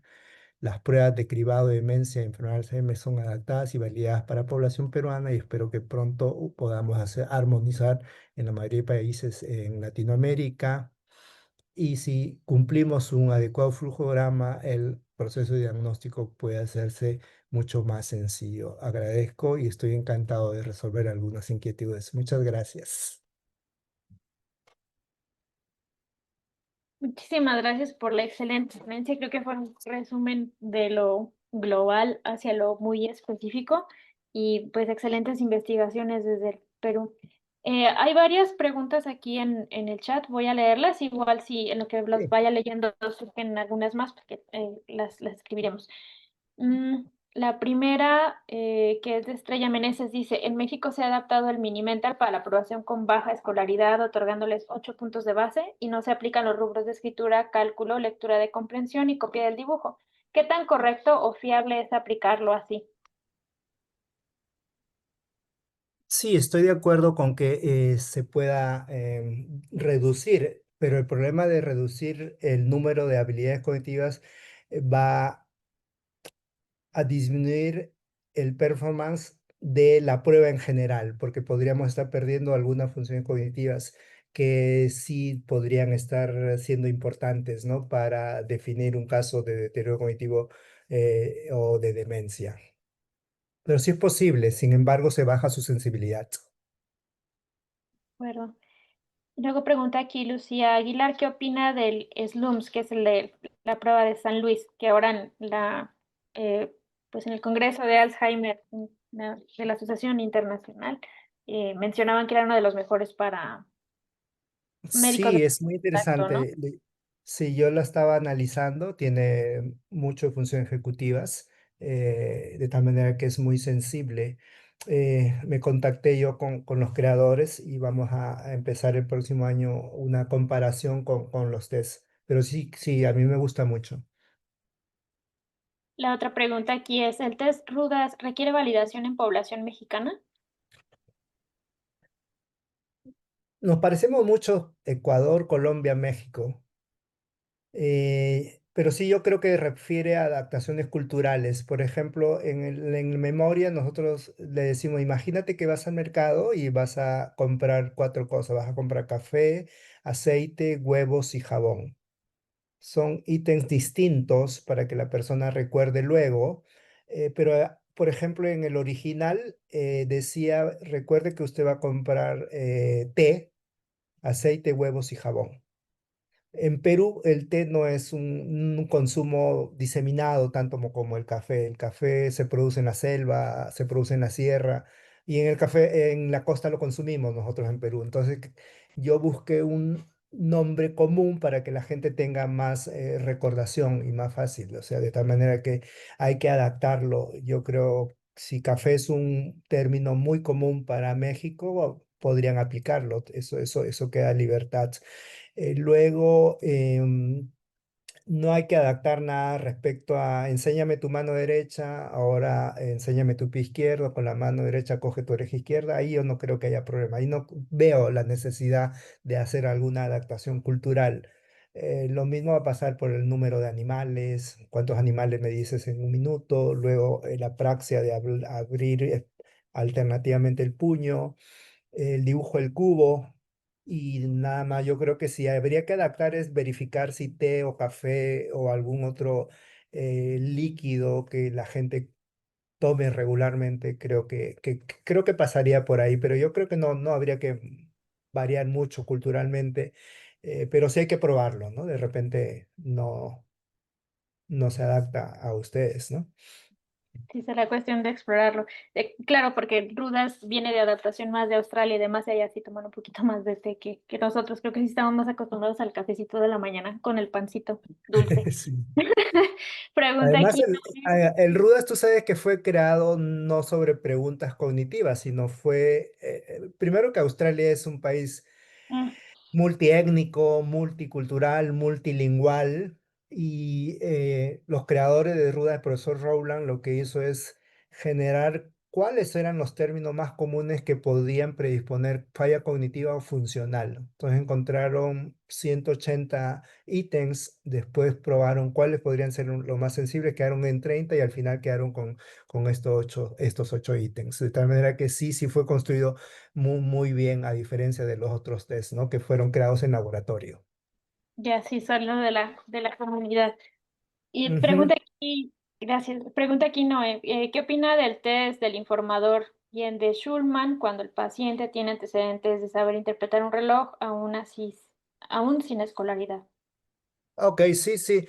Las pruebas de cribado de demencia y enfermedad de Alzheimer son adaptadas y validadas para población peruana y espero que pronto podamos armonizar en la mayoría de países en Latinoamérica. Y si cumplimos un adecuado flujograma, el proceso de diagnóstico puede hacerse mucho más sencillo. Agradezco y estoy encantado de resolver algunas inquietudes. Muchas gracias. Muchísimas gracias por la excelente ponencia. Creo que fue un resumen de lo global hacia lo muy específico y pues excelentes investigaciones desde el Perú. Hay varias preguntas aquí en el chat, voy a leerlas, igual si en lo que los Sí. vaya leyendo surgen algunas más, porque las escribiremos. Mm, la primera, que es de Estrella Meneses, dice, en México se ha adaptado el Minimental para la aprobación con baja escolaridad, otorgándoles 8 puntos de base y no se aplican los rubros de escritura, cálculo, lectura de comprensión y copia del dibujo. ¿Qué tan correcto o fiable es aplicarlo así? Sí, estoy de acuerdo con que se pueda reducir, pero el problema de reducir el número de habilidades cognitivas va a disminuir el performance de la prueba en general, porque podríamos estar perdiendo algunas funciones cognitivas que sí podrían estar siendo importantes, ¿no? Para definir un caso de deterioro cognitivo o de demencia. Pero sí es posible, sin embargo, se baja su sensibilidad. Bueno, luego pregunta aquí Lucía Aguilar, ¿qué opina del SLUMS, que es el de la prueba de San Luis, que ahora en eh, pues en el Congreso de Alzheimer de la Asociación Internacional mencionaban que era uno de los mejores para médicos de Sí, es muy contacto, ¿no? interesante. Sí, yo la estaba analizando, tiene muchas funciones ejecutivas, de tal manera que es muy sensible. Me contacté yo con los creadores y vamos a empezar el próximo año una comparación con los test. Pero sí, sí, a mí me gusta mucho. La otra pregunta aquí es, ¿el test RUDAS requiere validación en población mexicana? Nos parecemos mucho Ecuador, Colombia, México. Pero sí, yo creo que refiere a adaptaciones culturales. Por ejemplo, en memoria nosotros le decimos, imagínate que vas al mercado y vas a comprar cuatro cosas. Vas a comprar café, aceite, huevos y jabón. Son ítems distintos para que la persona recuerde luego, pero por ejemplo, en el original decía, recuerde que usted va a comprar té, aceite, huevos y jabón. En Perú el té no es un consumo diseminado tanto como el café. El café se produce en la selva, se produce en la sierra y en el café en la costa lo consumimos nosotros en Perú. Entonces yo busqué un nombre común para que la gente tenga más recordación y más fácil. O sea, de tal manera que hay que adaptarlo. Yo creo si café es un término muy común para México, podrían aplicarlo. Eso queda libertad. Luego, no hay que adaptar nada respecto a enséñame tu mano derecha, ahora enséñame tu pie izquierdo, con la mano derecha coge tu oreja izquierda. Ahí yo no creo que haya problema. Ahí no veo la necesidad de hacer alguna adaptación cultural. Lo mismo va a pasar por el número de animales, cuántos animales me dices en un minuto, luego la praxia de abrir alternativamente el puño, el dibujo del cubo y nada más. Yo creo que si habría que adaptar es verificar si té o café o algún otro líquido que la gente tome regularmente. Creo que pasaría por ahí, pero yo creo que no habría que variar mucho culturalmente, pero sí hay que probarlo, ¿no? De repente no se adapta a ustedes, ¿no? Sí, será cuestión de explorarlo. Claro, porque Rudas viene de adaptación más de Australia y demás, y allá sí toman un poquito más de té que nosotros. Creo que sí estamos más acostumbrados al cafecito de la mañana con el pancito dulce. Sí. Pregunta Además, aquí. el RUDAS, tú sabes que fue creado no sobre preguntas cognitivas, sino fue, primero que Australia es un país Mm, multiétnico, multicultural, multilingüal, y los creadores de RUDAS, el profesor Rowland, lo que hizo es generar cuáles eran los términos más comunes que podían predisponer falla cognitiva o funcional. Entonces encontraron 180 ítems, después probaron cuáles podrían ser los más sensibles, quedaron en 30 y al final quedaron con estos 8 ítems. De tal manera que sí fue construido muy, muy bien, a diferencia de los otros test, ¿no? Que fueron creados en laboratorio. Ya sí, solo de la comunidad. Y Ujú. pregunta aquí, gracias, pregunta aquí Noé, ¿qué opina del test del informador bien de Schulman cuando el paciente tiene antecedentes de saber interpretar un reloj aún sin escolaridad? Ok, sí.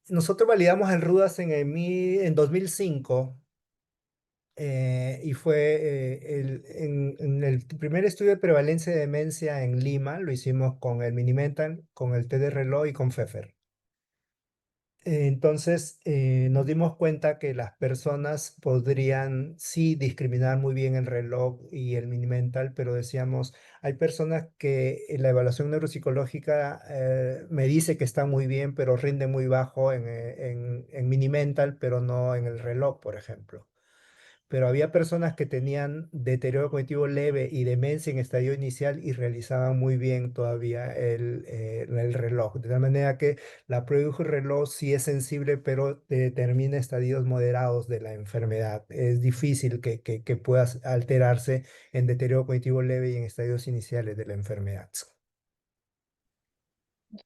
Nosotros validamos el RUDAS en 2005, y fue en el primer estudio de prevalencia de demencia en Lima. Lo hicimos con el Minimental, con el test de reloj y con Pfeffer. Entonces nos dimos cuenta que las personas podrían sí discriminar muy bien el reloj y el Minimental, pero decíamos, hay personas que en la evaluación neuropsicológica me dice que está muy bien, pero rinde muy bajo en Minimental, pero no en el reloj, por ejemplo. Pero había personas que tenían deterioro cognitivo leve y demencia en estadio inicial y realizaban muy bien todavía el reloj. De tal manera que la prueba de reloj sí es sensible, pero determina estadios moderados de la enfermedad. Es difícil que puedas alterarse en deterioro cognitivo leve y en estadios iniciales de la enfermedad.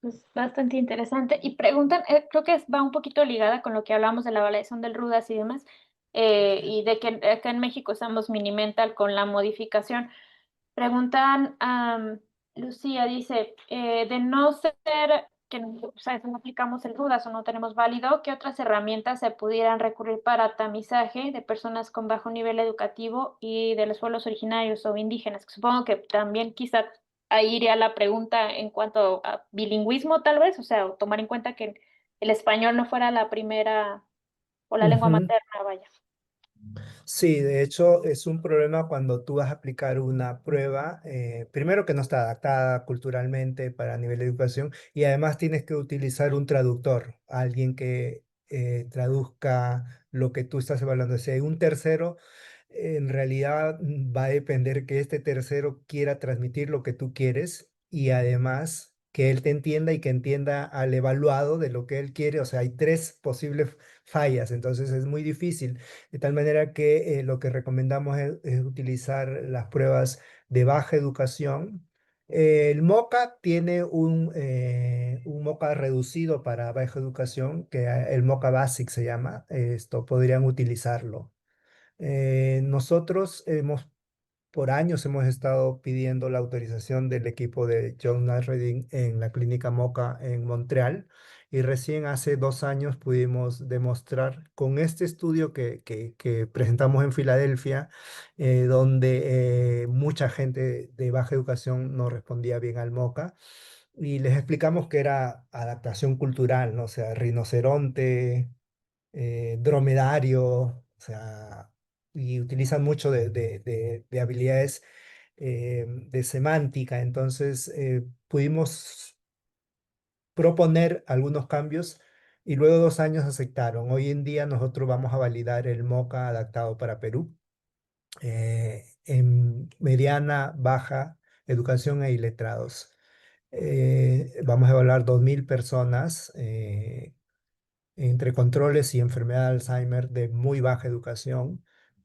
Es bastante interesante. Y preguntan, creo que va un poquito ligada con lo que hablamos de la validación del RUDAS y demás, y de que acá en México usamos Minimental con la modificación. Preguntan, Lucía dice, de no ser que o sea, no aplicamos el RUDAS o no tenemos válido, ¿qué otras herramientas se pudieran recurrir para tamizaje de personas con bajo nivel educativo y de los pueblos originarios o indígenas? Supongo que también quizá ahí iría la pregunta en cuanto a bilingüismo, tal vez, o sea, o tomar en cuenta que el español no fuera la primera o la lengua Ujú. materna, vaya. Sí, de hecho es un problema cuando tú vas a aplicar una prueba, primero que no está adaptada culturalmente para nivel de educación, y además tienes que utilizar un traductor, alguien que traduzca lo que tú estás evaluando. Si hay un tercero, en realidad va a depender que este tercero quiera transmitir lo que tú quieres y además que él te entienda y que entienda al evaluado de lo que él quiere. O sea, hay tres posibles fallas, entonces es muy difícil. De tal manera que lo que recomendamos es utilizar las pruebas de baja educación. El MOCA tiene un MOCA reducido para baja educación, que el MOCA Basic se llama. Esto podrían utilizarlo. Nosotros por años hemos estado pidiendo la autorización del equipo de John Nasreddin en la clínica Moca en Montreal, y recién hace 2 años pudimos demostrar con este estudio que presentamos en Filadelfia, donde mucha gente de baja educación no respondía bien al Moca. Y les explicamos que era adaptación cultural, ¿no? O sea, rinoceronte, dromedario, o sea, y utilizan mucho de habilidades de semántica. Entonces, pudimos proponer algunos cambios y luego 2 años aceptaron. Hoy en día nosotros vamos a validar el MOCA adaptado para Perú, en mediana, baja, educación e iletrados. Vamos a evaluar 2.000 personas, entre controles y enfermedad de Alzheimer de muy baja educación,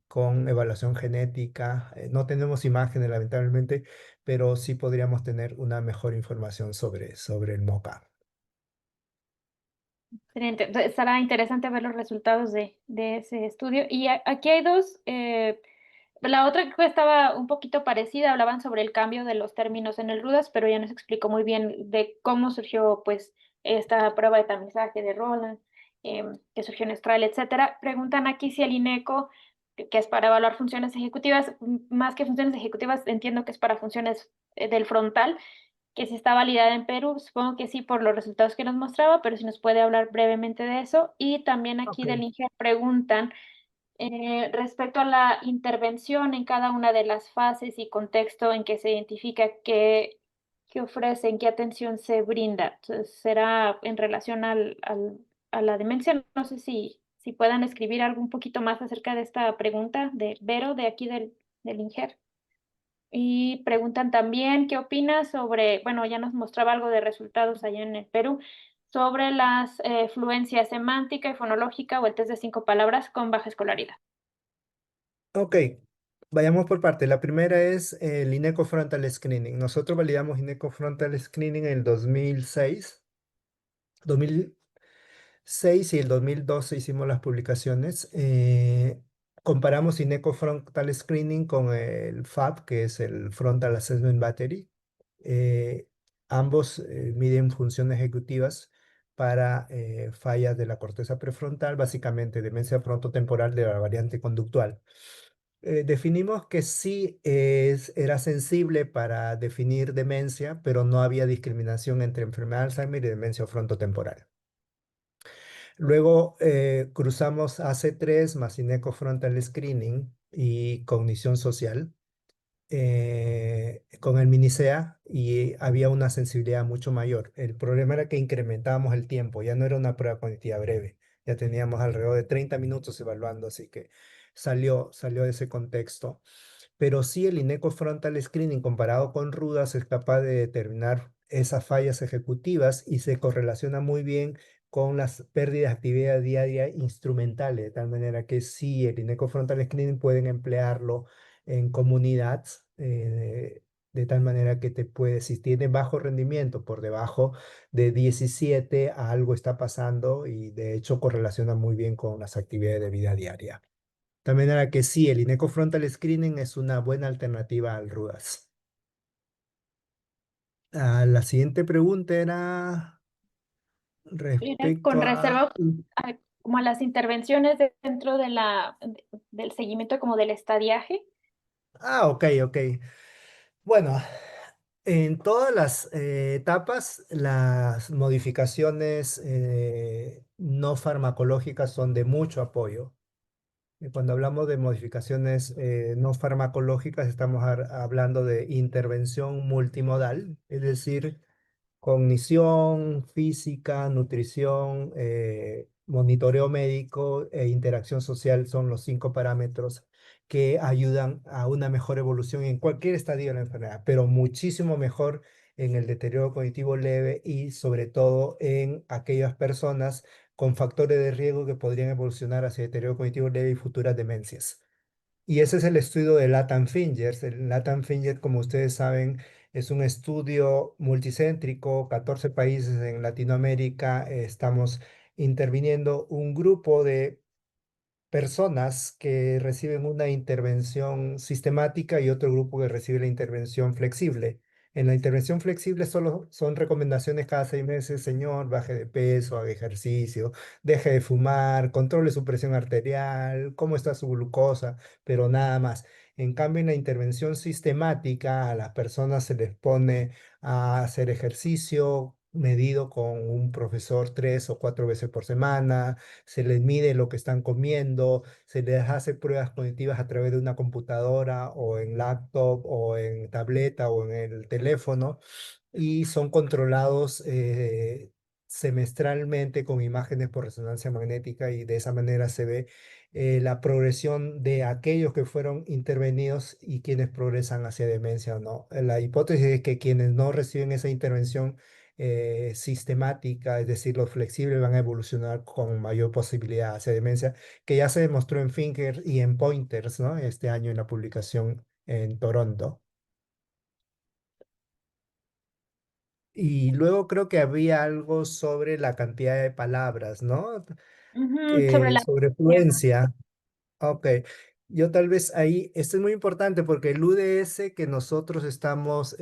con evaluación genética. No tenemos imágenes, lamentablemente, pero sí podríamos tener una mejor información sobre el MOCA. Excelente. Entonces, estará interesante ver los resultados de ese estudio. Y aquí hay dos. La otra que estaba un poquito parecida, hablaban sobre el cambio de los términos en el RUDAS, pero ya nos explicó muy bien de cómo surgió pues esta prueba de tamizaje de Roland, que surgió en Australia, etcétera. Preguntan aquí si el INECO, que es para evaluar funciones ejecutivas, más que funciones ejecutivas, entiendo que es para funciones del frontal, que si está validada en Perú, supongo que sí por los resultados que nos mostraba, pero si nos puede hablar brevemente de eso. Y también aquí Ok. del INGE preguntan respecto a la intervención en cada una de las fases y contexto en que se identifica qué ofrecen, qué atención se brinda. Entonces, será en relación a la demencia, no sé si puedan escribir algo un poquito más acerca de esta pregunta de Vero, de aquí del INGER. Y preguntan también, ¿qué opinas sobre, bueno, ya nos mostraba algo de resultados allá en el Perú, sobre las fluencia semántica y fonológica o el test de 5 palabras con baja escolaridad? Ok, vayamos por parte. La primera es el INECO Frontal Screening. Nosotros validamos INECO Frontal Screening en el 2006 y el 2012 hicimos las publicaciones. Comparamos INECO Frontal Screening con el FAB, que es el Frontal Assessment Battery. Eh, Ambos miden funciones ejecutivas para fallas de la corteza prefrontal, básicamente demencia frontotemporal de la variante conductual. Definimos que sí era sensible para definir demencia, pero no había discriminación entre enfermedad de Alzheimer y demencia frontotemporal. Luego cruzamos AC3 más Ineco Frontal Screening y cognición social con el Minicea y había una sensibilidad mucho mayor. El problema era que incrementábamos el tiempo, ya no era una prueba cognitiva breve, ya teníamos alrededor de 30 minutos evaluando, así que salió de ese contexto. Pero sí el INECO Frontal Screening comparado con RUDAS es capaz de determinar esas fallas ejecutivas y se correlaciona muy bien con las pérdidas de actividad diaria instrumentales, de tal manera que sí, el INECO Frontal Screening pueden emplearlo en comunidad, de tal manera que te puede, si tiene bajo rendimiento, por debajo de 17, algo está pasando y de hecho correlaciona muy bien con las actividades de vida diaria. De manera que sí, el INECO Frontal Screening es una buena alternativa al RUDAS. La siguiente pregunta era Era con respecto a... reserva como a las intervenciones dentro de del seguimiento como del estadiaje. Ah, ok, ok. Bueno, en todas las etapas, las modificaciones no farmacológicas son de mucho apoyo. Y cuando hablamos de modificaciones no farmacológicas, estamos hablando de intervención multimodal, es decir, cognición, física, nutrición, monitoreo médico e interacción social son los 5 parámetros que ayudan a una mejor evolución en cualquier estadio de la enfermedad, pero muchísimo mejor en el deterioro cognitivo leve y sobre todo en aquellas personas con factores de riesgo que podrían evolucionar hacia deterioro cognitivo leve y futuras demencias. Y ese es el estudio de Latham Fingers. El Latham Fingers, como ustedes saben, es un estudio multicéntrico, 14 países en Latinoamérica. Estamos interviniendo un grupo de personas que reciben una intervención sistemática y otro grupo que recibe la intervención flexible. En la intervención flexible solo son recomendaciones cada 6 meses, señor, baje de peso, haga ejercicio, deje de fumar, controle su presión arterial, cómo está su glucosa, pero nada más. En cambio, en la intervención sistemática, a las personas se les pone a hacer ejercicio medido con un profesor 3 o 4 veces por semana, se les mide lo que están comiendo, se les hace pruebas cognitivas a través de una computadora o en laptop o en tableta o en el teléfono y son controlados semestralmente con imágenes por resonancia magnética y de esa manera se ve la progresión de aquellos que fueron intervenidos y quienes progresan hacia demencia o no. La hipótesis es que quienes no reciben esa intervención sistemática, es decir, los flexibles van a evolucionar con mayor posibilidad hacia demencia, que ya se demostró en Finger y en Pointers, ¿no? Este año en la publicación en Toronto. Y luego creo que había algo sobre la cantidad de palabras, ¿no? Ujú, sobre la Sobre fluencia. Ok. Yo tal vez ahí, esto es muy importante porque el UDS que nosotros estamos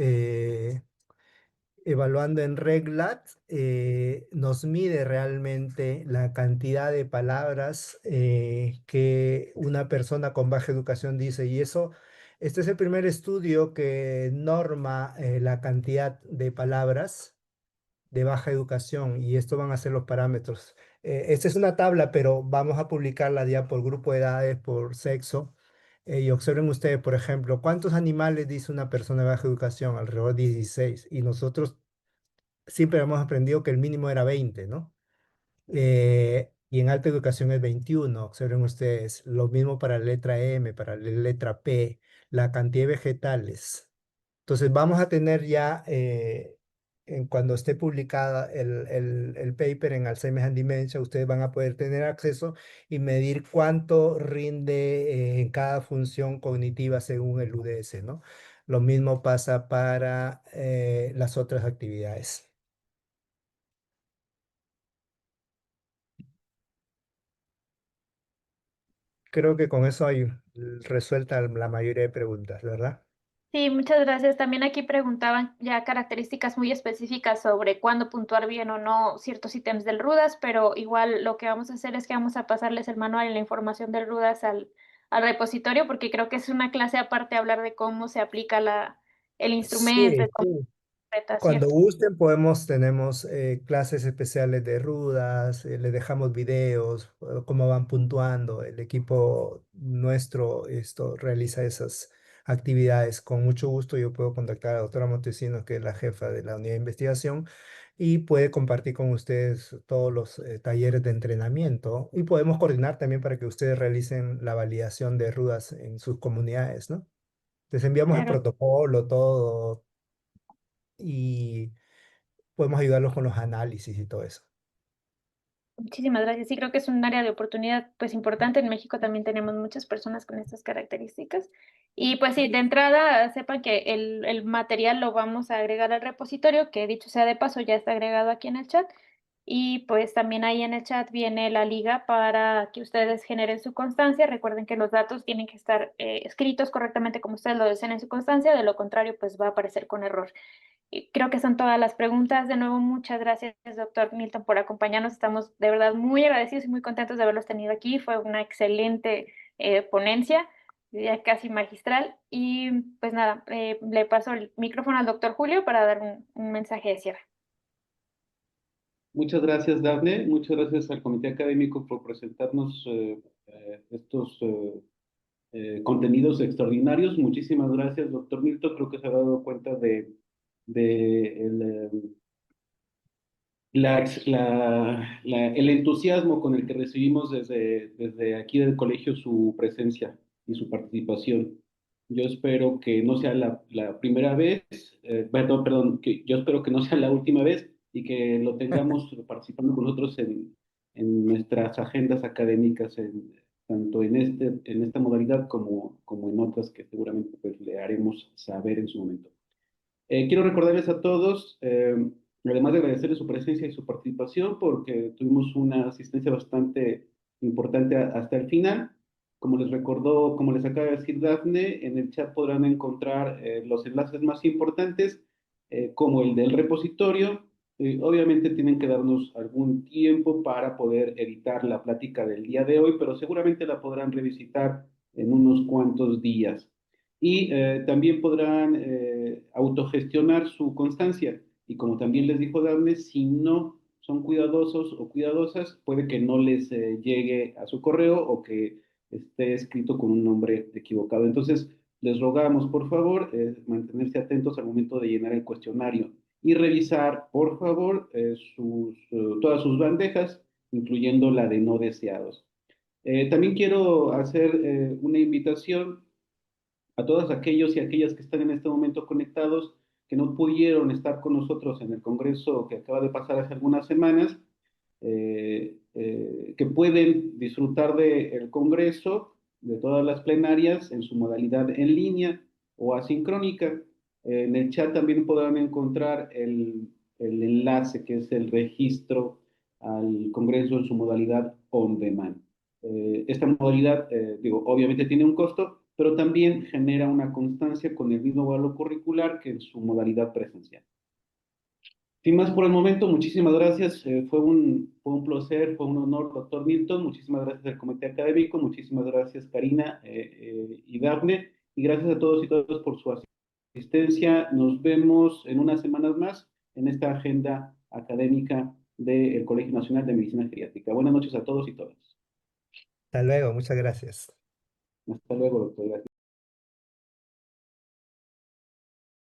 evaluando en Reglat, nos mide realmente la cantidad de palabras que una persona con baja educación dice. Y eso, este es el primer estudio que norma la cantidad de palabras de baja educación y esto van a ser los parámetros. Esta es una tabla, pero vamos a publicarla ya por grupo de edades, por sexo. Y observen ustedes, por ejemplo, ¿cuántos animales dice una persona de baja educación? Alrededor de 16. Y nosotros siempre hemos aprendido que el mínimo era 20, ¿no? y en alta educación es 21. Observen ustedes, lo mismo para la letra M, para la letra P, la cantidad de vegetales. Entonces vamos a tener ya, cuando esté publicada el paper en Alzheimer and Dementia, ustedes van a poder tener acceso y medir cuánto rinde en cada función cognitiva según el UDS, ¿no? Lo mismo pasa para las otras actividades. Creo que con eso hay resuelta la mayoría de preguntas, ¿verdad? Sí, muchas gracias. También aquí preguntaban ya características muy específicas sobre cuándo puntuar bien o no ciertos ítems del RUDAS, pero igual lo que vamos a hacer es que vamos a pasarles el manual y la información del RUDAS al repositorio, porque creo que es una clase aparte hablar de cómo se aplica el instrumento, Sí, de cómo sí. se interpreta, Cuando ¿cierto? gusten, tenemos clases especiales de rudas, les dejamos videos, cómo van puntuando. El equipo nuestro realiza esas actividades. Con mucho gusto yo puedo contactar a la doctora Montesinos, que es la jefa de la unidad de investigación, y puede compartir con ustedes todos los talleres de entrenamiento. Y podemos coordinar también para que ustedes realicen la validación de rudas en sus comunidades, ¿no? Les enviamos el Claro. protocolo, todo, y podemos ayudarlos con los análisis y todo eso. Muchísimas gracias. Sí, creo que es un área de oportunidad pues importante. En México también tenemos muchas personas con estas características. Y pues sí, de entrada sepan que el material lo vamos a agregar al repositorio, que dicho sea de paso, ya está agregado aquí en el chat. Y pues también ahí en el chat viene la liga para que ustedes generen su constancia. Recuerden que los datos tienen que estar escritos correctamente como ustedes lo deseen en su constancia, de lo contrario pues va a aparecer con error. Y creo que son todas las preguntas. De nuevo, muchas gracias, doctor Milton, por acompañarnos. Estamos de verdad muy agradecidos y muy contentos de haberlos tenido aquí. Fue una excelente ponencia, ya casi magistral. Y pues nada, le paso el micrófono al doctor Julio para dar un mensaje de cierre. Muchas gracias, Dafne. Muchas gracias al Comité Académico por presentarnos estos contenidos extraordinarios. Muchísimas gracias, doctor Milton. Creo que se ha dado cuenta de el entusiasmo con el que recibimos desde aquí del colegio su presencia y su participación. Yo espero que no sea la primera vez, perdón, que yo espero que no sea la última vez y que lo tengamos participando con nosotros en nuestras agendas académicas, tanto en esta modalidad como en otras que seguramente pues, le haremos saber en su momento. Quiero recordarles a todos, además de agradecerles su presencia y su participación, porque tuvimos una asistencia bastante importante hasta el final. Como les recordó, como les acaba de decir Dafne, en el chat podrán encontrar los enlaces más importantes, como el del repositorio. Obviamente tienen que darnos algún tiempo para poder editar la plática del día de hoy, pero seguramente la podrán revisitar en unos cuantos días y también podrán autogestionar su constancia. Y como también les dijo Dafne, si no son cuidadosos o cuidadosas, puede que no les llegue a su correo o que esté escrito con un nombre equivocado. Entonces, les rogamos, por favor, mantenerse atentos al momento de llenar el cuestionario y revisar, por favor, todas sus bandejas, incluyendo la de no deseados. También quiero hacer una invitación a todos aquellos y aquellas que están en este momento conectados, que no pudieron estar con nosotros en el Congreso que acaba de pasar hace algunas semanas, que pueden disfrutar del Congreso, de todas las plenarias, en su modalidad en línea o asincrónica. En el chat también podrán encontrar el enlace que es el registro al Congreso en su modalidad on demand. Esta modalidad, digo, obviamente tiene un costo, pero también genera una constancia con el mismo valor curricular que en su modalidad presencial. Sin más por el momento, muchísimas gracias. Fue un placer, fue un honor, doctor Milton. Muchísimas gracias al comité académico, muchísimas gracias Karina y Dafne, y gracias a todos y todas por su asistencia. Nos vemos en unas semanas más en esta agenda académica del Colegio Nacional de Medicina Geriátrica. Buenas noches a todos y todas. Hasta luego, muchas gracias. Hasta luego, doctor. Gracias.